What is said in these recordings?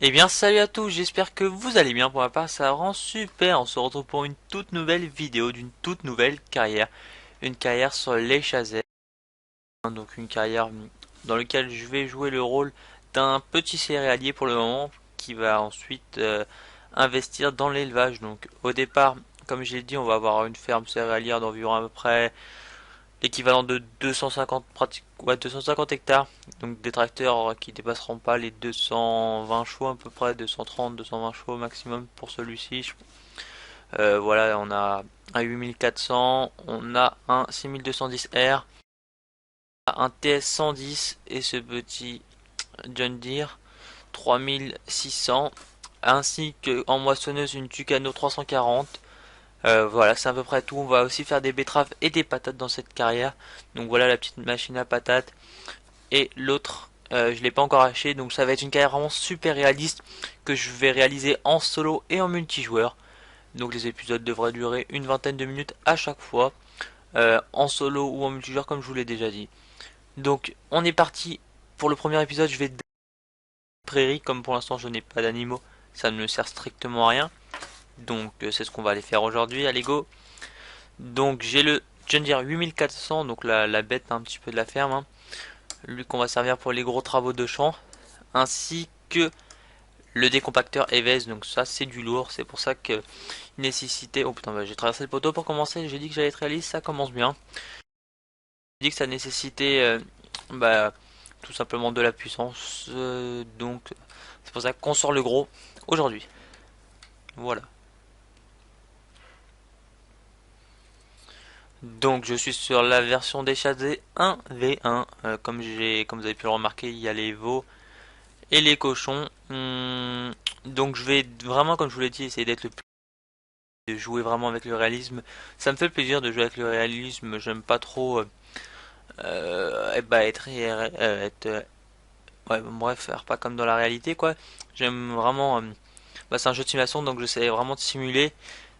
Eh bien salut à tous, j'espère que vous allez bien. Pour ma part ça rend super. On se retrouve pour une toute nouvelle vidéo d'une toute nouvelle carrière. Une carrière sur les chazets. Donc une carrière dans laquelle je vais jouer le rôle d'un petit céréalier pour le moment, qui va ensuite investir dans l'élevage. Donc au départ, comme j'ai dit, on va avoir une ferme céréalière d'environ à peu près l'équivalent de 250 ouais, 250 hectares. Donc des tracteurs qui dépasseront pas les 220 chevaux à peu près, 230, 220 chevaux maximum pour celui-ci. Voilà, on a un 8400, on a un 6210R, un TS 110 et ce petit John Deere 3600, ainsi que en moissonneuse une Tucano 340. Voilà, c'est à peu près tout. On va aussi faire des betteraves et des patates dans cette carrière. Donc voilà la petite machine à patates. Et l'autre, je l'ai pas encore acheté. Donc ça va être une carrière vraiment super réaliste que je vais réaliser en solo et en multijoueur. Donc les épisodes devraient durer une vingtaine de minutes à chaque fois. En solo ou en multijoueur comme je vous l'ai déjà dit. Donc on est parti pour le premier épisode. Je vais prairie. Comme pour l'instant je n'ai pas d'animaux, ça ne me sert strictement à rien. Donc c'est ce qu'on va aller faire aujourd'hui. Allez go. Donc j'ai le John Deere 8400, donc la bête un petit peu de la ferme, hein. Lui qu'on va servir pour les gros travaux de champ, ainsi que le décompacteur Eves. Donc ça c'est du lourd, c'est pour ça que nécessité. Oh putain, bah, j'ai traversé le poteau pour commencer. J'ai dit que j'allais être réaliste, ça commence bien. J'ai dit que ça nécessitait bah, tout simplement de la puissance, donc c'est pour ça qu'on sort le gros aujourd'hui. Voilà. Donc je suis sur la version des châssis 1v1. Comme vous avez pu le remarquer, il y a les veaux et les cochons. Donc je vais vraiment, comme je vous l'ai dit, essayer d'être le plus, de jouer vraiment avec le réalisme. Ça me fait plaisir de jouer avec le réalisme. J'aime pas trop ouais, bref, faire pas comme dans la réalité quoi. J'aime vraiment. Bah, c'est un jeu de simulation, donc j'essaie vraiment de simuler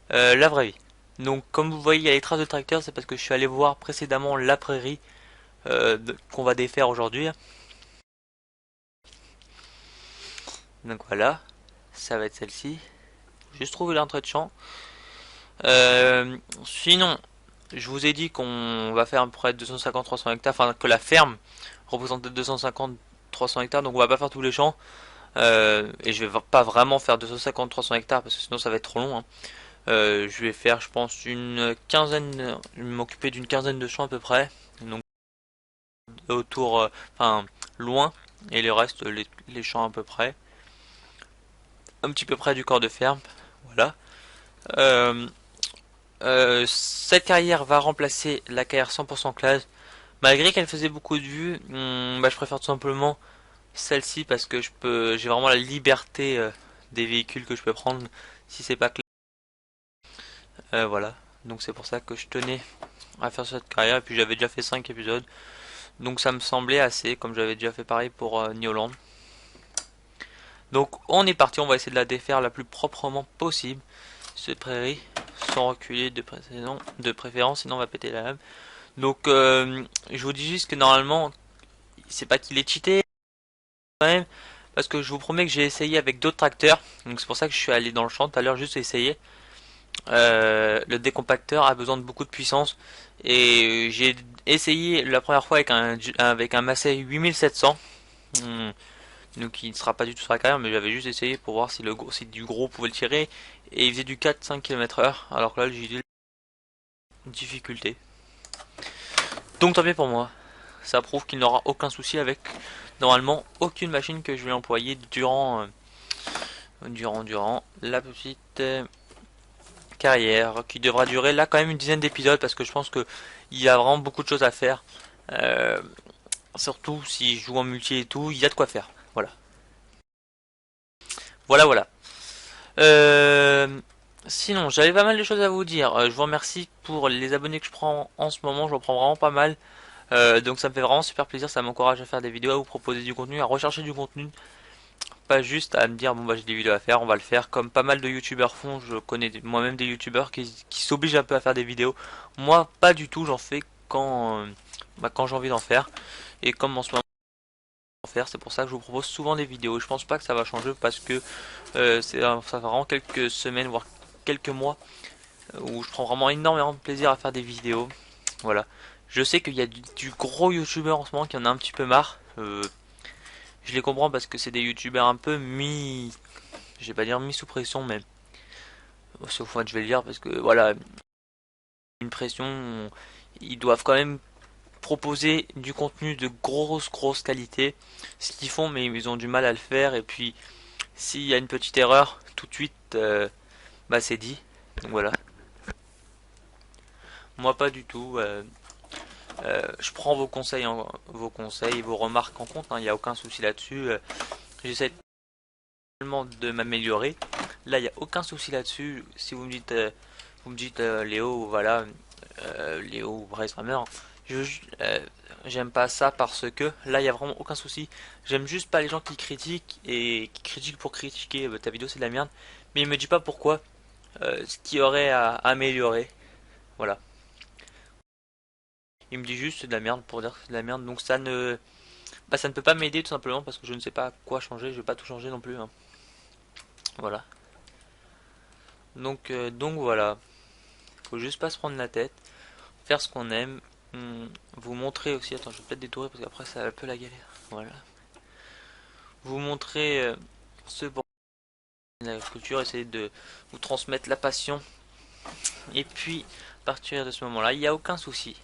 la vraie vie. Donc comme vous voyez, il y a les traces de tracteur, c'est parce que je suis allé voir précédemment la prairie qu'on va défaire aujourd'hui. Donc voilà, ça va être celle-ci. Juste trouver l'entrée de champ. Sinon, je vous ai dit qu'on va faire à peu près 250-300 hectares, enfin que la ferme représente 250-300 hectares, donc on va pas faire tous les champs. Et je vais pas vraiment faire 250-300 hectares parce que sinon ça va être trop long, hein. Je vais faire, je pense, une quinzaine, je vais m'occuper d'une quinzaine de champs à peu près. Donc autour, enfin loin, et le reste, les champs à peu près. Un petit peu près du corps de ferme. Voilà. Euh, cette carrière va remplacer la carrière 100% classe. Malgré qu'elle faisait beaucoup de vues, bah, je préfère tout simplement celle-ci parce que j'ai vraiment la liberté des véhicules que je peux prendre si c'est pas clair. Voilà. Donc c'est pour ça que je tenais à faire cette carrière. Et puis j'avais déjà fait 5 épisodes. Donc ça me semblait assez, comme j'avais déjà fait pareil pour New Holland. Donc on est parti, on va essayer de la défaire la plus proprement possible. Cette prairie, sans reculer de préférence, sinon on va péter la lame. Donc je vous dis juste que normalement, c'est pas qu'il est cheaté quand même, parce que je vous promets que j'ai essayé avec d'autres tracteurs. Donc c'est pour ça que je suis allé dans le champ tout à l'heure juste essayer. Le décompacteur a besoin de beaucoup de puissance et j'ai essayé la première fois avec un Massey 8700. Donc il ne sera pas du tout sur la carrière, mais j'avais juste essayé pour voir si du gros pouvait le tirer, et il faisait du 4-5 km/h, alors que là j'ai eu difficulté. Donc tant pis pour moi, ça prouve qu'il n'aura aucun souci avec normalement aucune machine que je vais employer durant la petite carrière, qui devra durer là quand même une dizaine d'épisodes, parce que je pense que il y a vraiment beaucoup de choses à faire. Euh, Surtout si je joue en multi et tout, il y a de quoi faire. Voilà. Voilà. Euh, Sinon, j'avais pas mal de choses à vous dire. Je vous remercie pour les abonnés que je prends en ce moment. J'en prends vraiment pas mal. Donc ça me fait vraiment super plaisir. Ça m'encourage à faire des vidéos, à vous proposer du contenu, à rechercher du contenu. Pas juste à me dire, bon bah j'ai des vidéos à faire, on va le faire. Comme pas mal de youtubeurs font. Je connais moi-même des youtubeurs qui s'obligent un peu à faire des vidéos. Moi, pas du tout. J'en fais quand j'ai envie d'en faire. Et comme en ce moment faire. C'est pour ça que je vous propose souvent des vidéos. Je pense pas que ça va changer parce que ça fait vraiment quelques semaines, voire quelques mois, où je prends vraiment énormément de plaisir à faire des vidéos. Voilà. Je sais qu'il y a du gros youtubeur en ce moment qui en a un petit peu marre. Je les comprends parce que c'est des youtubeurs un peu mis, je vais pas dire mis sous pression, mais sauf moi je vais le dire parce que voilà, une pression, ils doivent quand même proposer du contenu de grosse qualité, ce qu'ils font, mais ils ont du mal à le faire. Et puis s'il y a une petite erreur, tout de suite, bah c'est dit. Donc voilà. Moi pas du tout. Je prends vos conseils, vos remarques en compte. Il n'y a aucun souci là-dessus. J'essaie seulement de m'améliorer. Là, il n'y a aucun souci là-dessus. Si vous me dites Léo, voilà, Léo ou Bryce Rammer, je, j'aime pas ça parce que là, il y a vraiment aucun souci. J'aime juste pas les gens qui critiquent et qui critiquent pour critiquer. Ta vidéo c'est de la merde, mais il me dit pas pourquoi, ce qu'il y aurait à améliorer. Voilà. Il me dit juste c'est de la merde pour dire que c'est de la merde. Donc ça ne peut pas m'aider tout simplement parce que je ne sais pas quoi changer. Je vais pas tout changer non plus, hein. Voilà. Donc voilà. Faut juste pas se prendre la tête, faire ce qu'on aime. Vous montrer aussi. Attends, je vais peut-être détourer parce qu'après c'est un peu la galère. Voilà. Vous montrer ce pour la culture, essayer de vous transmettre la passion. Et puis, à partir de ce moment-là, il n'y a aucun souci.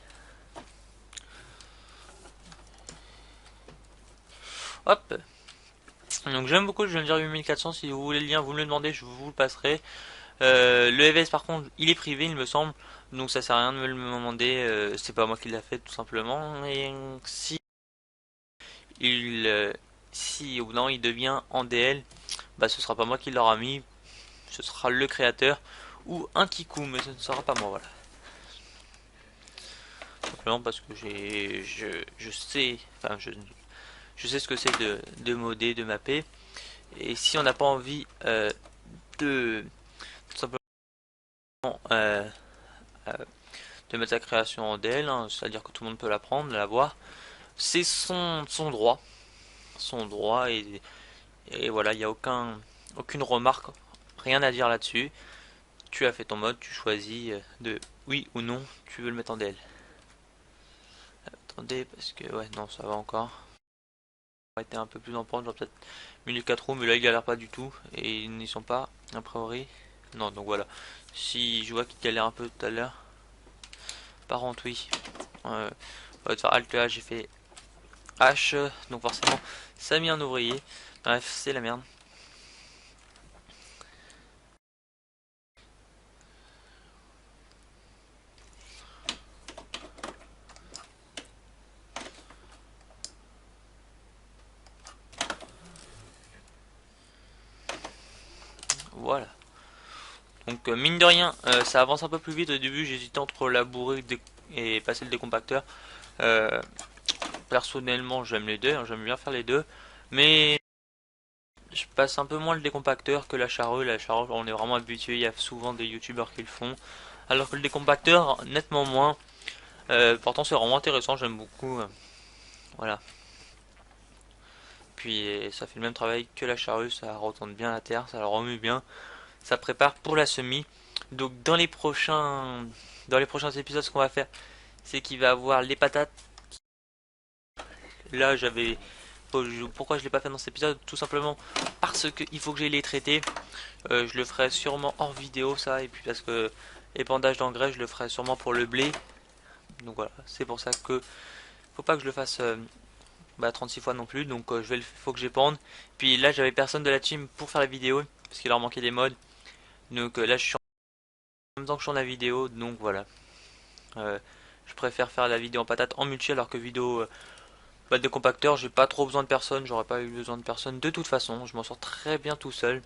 Hop. Donc j'aime beaucoup, je viens de dire 8400. Si vous voulez le lien, vous me le demandez, je vous le passerai. Le EVS par contre, il est privé, il me semble. Donc ça sert à rien de me le demander. C'est pas moi qui l'a fait tout simplement. Et il, euh, si au bout d'un moment il devient en DL, bah ce sera pas moi qui l'aura mis. Ce sera le créateur ou un Kikou, mais ce ne sera pas moi. Voilà. Simplement parce que je sais, enfin je sais ce que c'est de modder, de mapper. Et si on n'a pas envie de tout simplement euh, euh, de mettre sa création en DL, hein, c'est-à-dire que tout le monde peut la prendre, la voir, c'est son droit. Son droit et voilà, il n'y a aucune remarque, rien à dire là-dessus. Tu as fait ton mode, tu choisis de oui ou non, tu veux le mettre en DL. Attendez, parce que ouais, non, ça va encore. On va être un peu plus en pente, genre peut-être 1004 roues, mais là il galère pas du tout et ils n'y sont pas, a priori. Non, donc voilà. Si je vois qu'il galère un peu tout à l'heure, par contre, oui. On va faire Alt A, j'ai fait H, donc forcément, ça a mis un ouvrier. Bref, c'est la merde. Voilà. Donc mine de rien, ça avance un peu plus vite. Au début, j'hésitais entre labourer et passer le décompacteur. Euh, Personnellement, j'aime les deux, hein, j'aime bien faire les deux. Mais je passe un peu moins le décompacteur que la charrue. La charrue, on est vraiment habitué, il y a souvent des youtubeurs qui le font. Alors que le décompacteur, nettement moins. Pourtant, c'est vraiment intéressant, j'aime beaucoup. Voilà. Puis ça fait le même travail que la charrue, ça retourne bien la terre, ça la remue bien. Ça prépare pour la semis. Donc dans les prochains épisodes, ce qu'on va faire, c'est qu'il va avoir les patates. Là, pourquoi je l'ai pas fait dans cet épisode? Tout simplement parce qu'il faut que j'aille les traiter. Je le ferai sûrement hors vidéo ça, et puis parce que épandage d'engrais, je le ferai sûrement pour le blé. Donc voilà, c'est pour ça que faut pas que je le fasse 36 fois non plus. Donc faut que j'épande. Puis là, j'avais personne de la team pour faire la vidéo parce qu'il leur manquait des mods. Donc là, je suis en même temps que je tourne la vidéo. Donc voilà. Euh, je préfère faire la vidéo en patate en multi alors que vidéo de compacteur, j'ai pas trop besoin de personne, j'aurais pas eu besoin de personne de toute façon, je m'en sors très bien tout seul.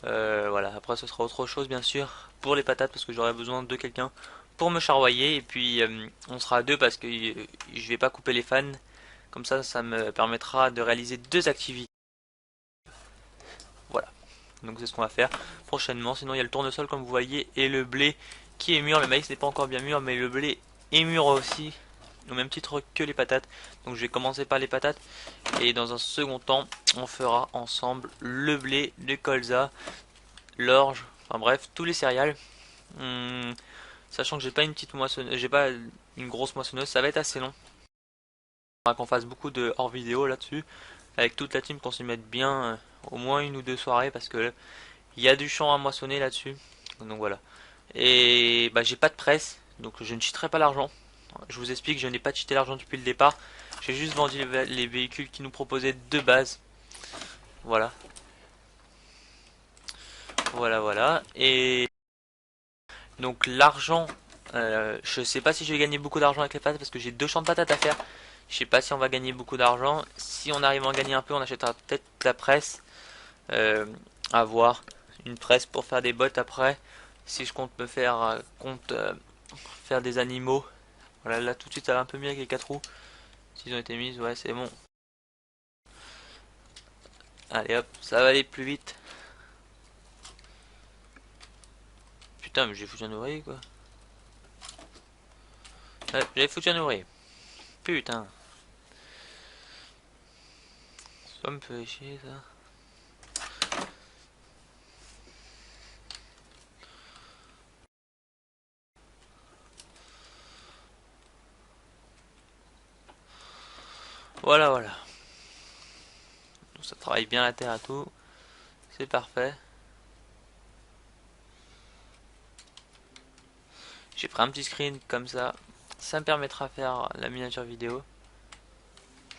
Voilà, après ce sera autre chose bien sûr pour les patates parce que j'aurai besoin de quelqu'un pour me charroyer et puis on sera à deux parce que je vais pas couper les fans. Comme ça me permettra de réaliser deux activités. Voilà, donc c'est ce qu'on va faire prochainement. Sinon il y a le tournesol comme vous voyez et le blé qui est mûr. Le maïs n'est pas encore bien mûr mais le blé est mûr aussi. au même titre que les patates. Donc je vais commencer par les patates et dans un second temps on fera ensemble le blé, le colza, l'orge, enfin bref tous les céréales. Hum, Sachant que j'ai pas une petite moissonneuse, j'ai pas une grosse moissonneuse, ça va être assez long. Il faudra qu'on fasse beaucoup de hors vidéo là-dessus avec toute la team, qu'on s'y mette bien au moins une ou deux soirées parce que il y a du champ à moissonner là-dessus. Donc voilà. Et bah j'ai pas de presse, donc je ne cheaterai pas l'argent. Je vous explique, je n'ai pas cheaté l'argent depuis le départ. J'ai juste vendu les véhicules qui nous proposaient de base. Voilà. Voilà, voilà. Et donc l'argent, je sais pas si je vais gagner beaucoup d'argent avec les patates parce que j'ai deux champs de patates à faire. Je sais pas si on va gagner beaucoup d'argent. Si on arrive à en gagner un peu, on achètera peut-être la presse. Euh, à voir. Une presse pour faire des bottes après. Si je compte me faire faire des animaux. Voilà, là tout de suite ça va un peu mieux avec les 4 roues. S'ils ont été mises, ouais c'est bon. Allez hop, ça va aller plus vite. Putain mais j'ai foutu un ouvrier quoi. Ouais, j'ai foutu un ouvrier. Putain. Ça me fait chier ça. Voilà voilà. Donc ça travaille bien la terre à tout. C'est parfait. J'ai pris un petit screen comme ça. Ça me permettra de faire la miniature vidéo.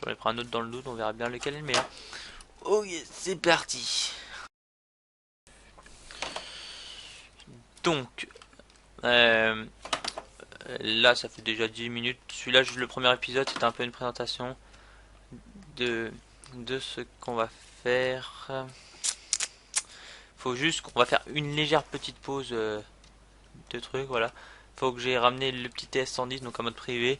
J'en ai pris un autre dans le doute, on verra bien lequel est le meilleur. Ok, c'est parti. Donc, euh, là ça fait déjà 10 minutes. Celui-là, le premier épisode, c'était un peu une présentation de, de ce qu'on va faire. Faut juste qu'on va faire une légère petite pause de trucs, voilà. Faut que j'ai ramené le petit TS110, donc en mode privé,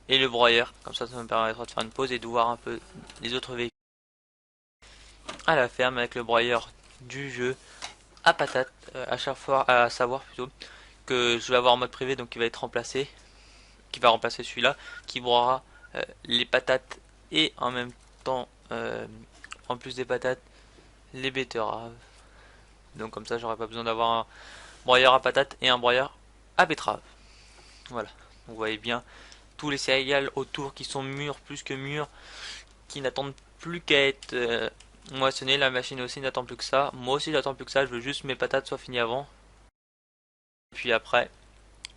et le broyeur. Comme ça me permettra de faire une pause et de voir un peu les autres véhicules à la ferme avec le broyeur du jeu à patate, à chaque fois, à savoir plutôt que je vais avoir en mode privé, donc qui va être remplacé, qui va remplacer celui-là, qui broiera les patates et en même temps, en plus des patates, les betteraves. Donc comme ça, j'aurai pas besoin d'avoir un broyeur à patates et un broyeur à betterave. Voilà. Vous voyez bien tous les céréales autour qui sont mûrs, plus que mûrs, qui n'attendent plus qu'à être moissonnés. La machine aussi n'attend plus que ça. Moi aussi, j'attends plus que ça. Je veux juste que mes patates soient finies avant. Et puis après,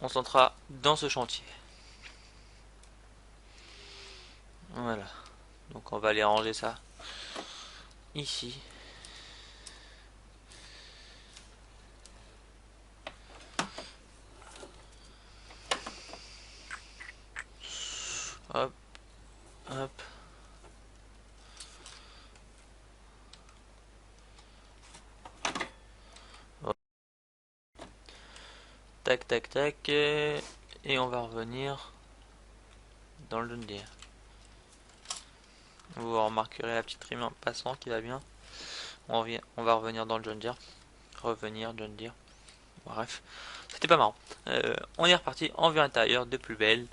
on s'entrera dans ce chantier. Voilà. Donc on va aller ranger ça ici. Hop, hop. Hop. Tac, tac, tac. Et on va revenir dans le John Deere. Vous remarquerez la petite rime en passant qui va bien. On va revenir dans le John Deere. Revenir John Deere. Bref, c'était pas marrant. On est reparti en vue intérieure de plus belle.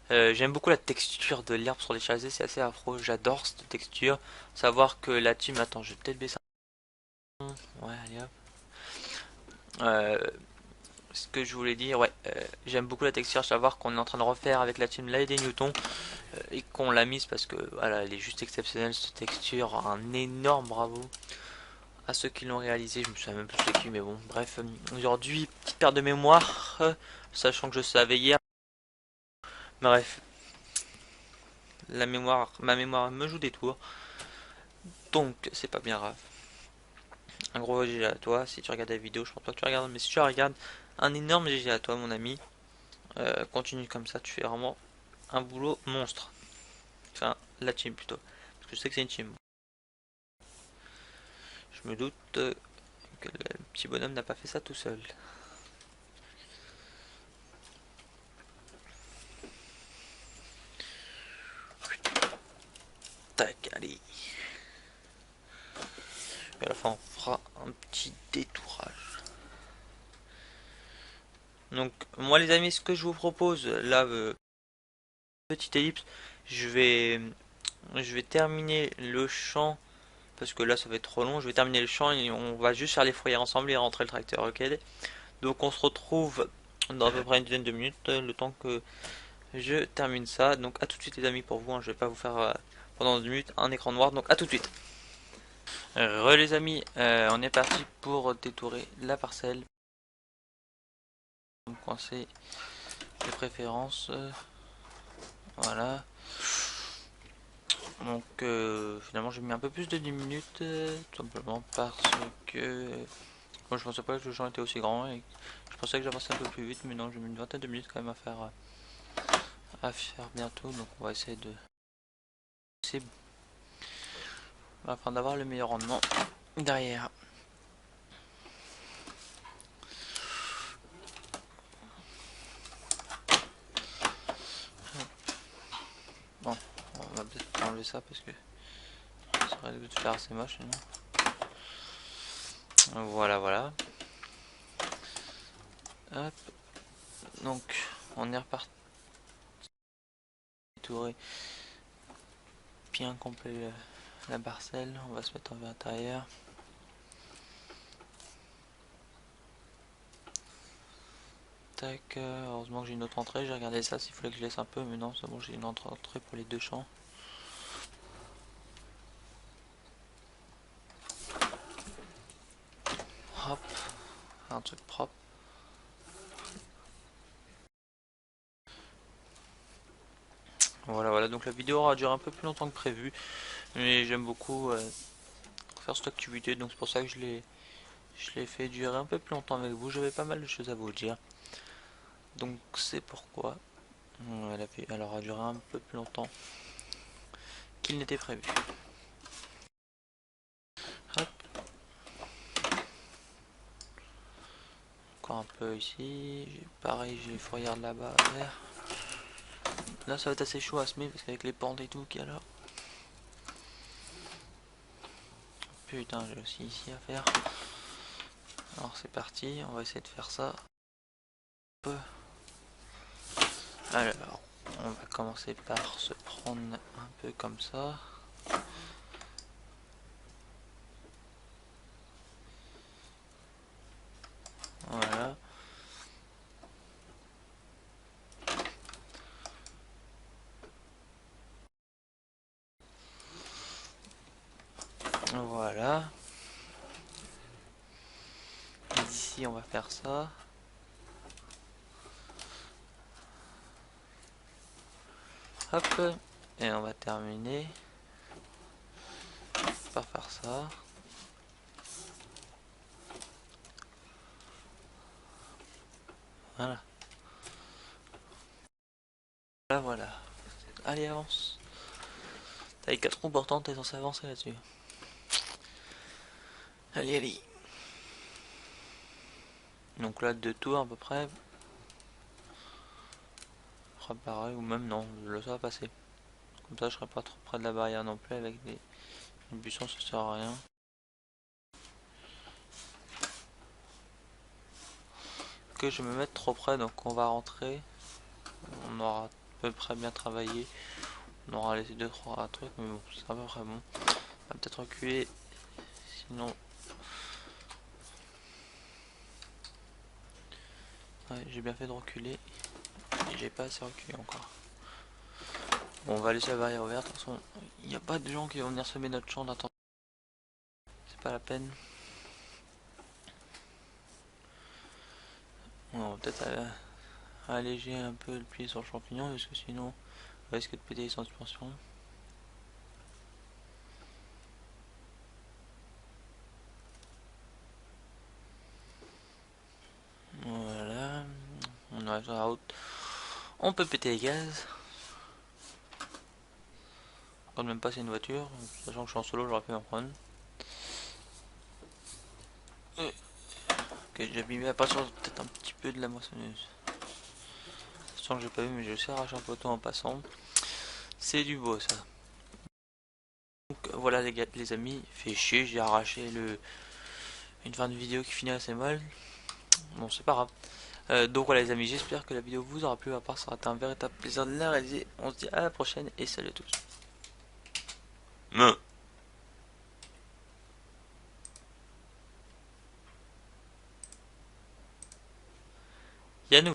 J'aime beaucoup la texture de l'herbe sur les chassis, c'est assez afro. J'adore cette texture. Savoir que la team, attends, je vais peut-être baisser un... Ouais, allez hop. Euh, Ce que je voulais dire, ouais, j'aime beaucoup la texture. Savoir qu'on est en train de refaire avec la team Light des Newton et qu'on l'a mise parce que voilà, elle est juste exceptionnelle cette texture. Un énorme bravo à ceux qui l'ont réalisé. Je me souviens même plus c'est qui, mais bon, bref. Aujourd'hui, petite perte de mémoire, sachant que je savais hier. Bref, ma mémoire me joue des tours, donc c'est pas bien grave. Un gros GG à toi, si tu regardes la vidéo, je pense pas que tu regardes, mais si tu regardes, un énorme GG à toi mon ami. Continue comme ça, tu fais vraiment un boulot monstre. Enfin, la team plutôt, parce que je sais que c'est une team. Je me doute que le petit bonhomme n'a pas fait ça tout seul. Tac, allez. Et à la fin, on fera un petit détourage. Donc, moi les amis, ce que je vous propose, là, Petite ellipse, je vais terminer le champ parce que là ça va être trop long. Je vais terminer le champ et on va juste faire les fourrières ensemble et rentrer le tracteur, ok? Donc on se retrouve dans à peu près une dizaine de minutes, le temps que je termine ça. Donc à tout de suite les amis pour vous, hein. Je vais pas vous faire pendant 2 minutes un écran noir, donc à tout de suite. Les amis, on est parti pour détourer la parcelle. Coincer les préférences, voilà. Donc finalement j'ai mis un peu plus de 10 minutes, tout simplement parce que moi je pensais pas que le champ était aussi grand et je pensais que j'avançais un peu plus vite, mais non, j'ai mis une vingtaine de minutes quand même à faire bientôt. Donc on va essayer de c'est afin d'avoir le meilleur rendement derrière. Bon, on va peut-être enlever ça parce que ça risque de faire assez moche sinon. Voilà, voilà. Hop. Donc on est reparti touré bien complet la parcelle. On va se mettre en intérieur. Tac, heureusement que j'ai une autre entrée. J'ai regardé ça s'il fallait que je laisse un peu, mais non, c'est bon, j'ai une autre entrée pour les deux champs. Hop, un truc propre. Voilà, voilà, donc la vidéo aura duré un peu plus longtemps que prévu, mais j'aime beaucoup faire cette activité, donc c'est pour ça que je l'ai fait durer un peu plus longtemps avec vous. J'avais pas mal de choses à vous dire, donc c'est pourquoi elle aura duré un peu plus longtemps qu'il n'était prévu. Hop, encore un peu ici, pareil, j'ai les fourrières de là-bas à faire. Là ça va être assez chaud à semer parce qu'avec les pentes et tout qu'il y a là. Putain, j'ai aussi ici à faire. Alors c'est parti, on va essayer de faire ça. Alors, on va commencer par se prendre un peu comme ça. Voilà. Voilà. D'ici, on va faire ça. Hop. Et on va terminer par faire ça. Voilà. Voilà, voilà. Allez, avance. T'as les 4 roues portantes, t'es censé avancer là-dessus. Allez, allez. Donc là, 2 tours à peu près. Pareil, ou même non, là ça va passer. Comme ça, je serai pas trop près de la barrière non plus avec des buissons, ça sert à rien. Que je vais me mettre trop près, donc on va rentrer. On aura à peu près bien travaillé. On aura laissé 2-3 trucs, mais bon, c'est à peu près bon. On va peut-être reculer, sinon... Ouais, j'ai bien fait de reculer. Et j'ai pas assez reculé encore. Bon, on va laisser la barrière ouverte. De toute façon, il n'y a pas de gens qui vont venir semer notre champ d'attente. C'est pas la peine. On va peut-être alléger un peu le pied sur le champignon, parce que sinon, on risque de péter les suspensions. Voilà. On arrive sur la route. On peut péter les gaz. Quand même pas c'est une voiture, sachant que je suis en solo, j'aurais pu m'en prendre. Ok, j'ai abîmé la patience peut-être un petit peu de la moissonneuse. Sachant que j'ai pas vu, mais j'ai aussi arraché un poteau en passant. C'est du beau ça. Donc voilà les gars, les amis, fait chier, j'ai arraché une fin de vidéo qui finit assez mal. Bon, c'est pas grave. Donc voilà les amis, j'espère que la vidéo vous aura plu. À part, ça aura été un véritable plaisir de la réaliser. On se dit à la prochaine et salut à tous. Yannou.